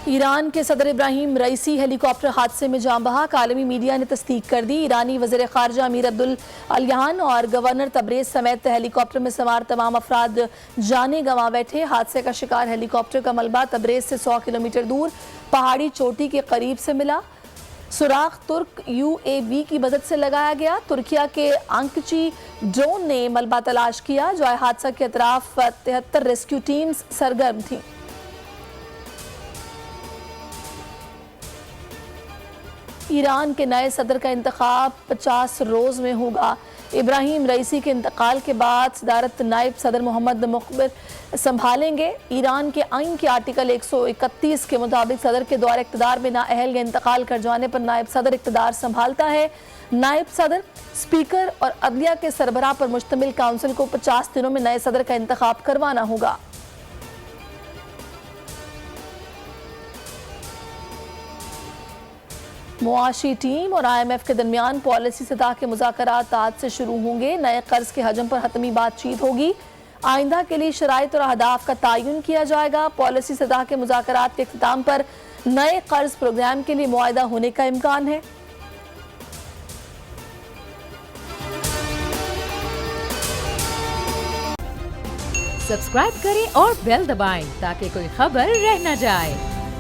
ایران کے صدر Ebrahim Raisi ہیلی copter حادثے میں جاں بحق، عالمی میڈیا نے تصدیق کر دی۔ ایرانی وزیر خارجہ امیر عبدالعلیان اور گورنر تبریز سمیت ہیلی کاپٹر میں سوار تمام افراد جانیں گنوا بیٹھے۔ حادثے کا شکار ہیلی کاپٹر کا ملبہ تبریز سے 100 کلومیٹر دور پہاڑی چوٹی کے قریب سے ملا۔ سراغ ترک UAV کی مدد سے لگایا گیا۔ ترکیہ کے انکچی ڈرون نے ملبہ تلاش کیا۔ جائے حادثہ کے اطراف 73 ریسکیو ٹیمز سرگرم تھیں۔ ایران کے نئے صدر کا انتخاب 50 روز میں ہوگا۔ ابراہیم رئیسی کے انتقال کے بعد صدارت نائب صدر محمد مقبل سنبھالیں گے۔ ایران کے آئین کے آرٹیکل 131 کے مطابق صدر کے دور اقتدار میں نااہل یا انتقال کر جانے پر نائب صدر اقتدار سنبھالتا ہے۔ نائب صدر، سپیکر اور عدلیہ کے سربراہ پر مشتمل کونسل کو 50 دنوں میں نئے صدر کا انتخاب کروانا ہوگا۔ معاشی ٹیم اور IMF کے درمیان پالیسی سطح کے مذاکرات آج سے شروع ہوں گے۔ نئے قرض کے حجم پر حتمی بات چیت ہوگی۔ آئندہ کے لیے شرائط اور اہداف کا تعین کیا جائے گا۔ پالیسی سطح کے مذاکرات کے اختتام پر نئے قرض پروگرام کے لیے معاہدہ ہونے کا امکان ہے۔ سبسکرائب کریں اور بیل دبائیں تاکہ کوئی خبر رہ نہ جائے۔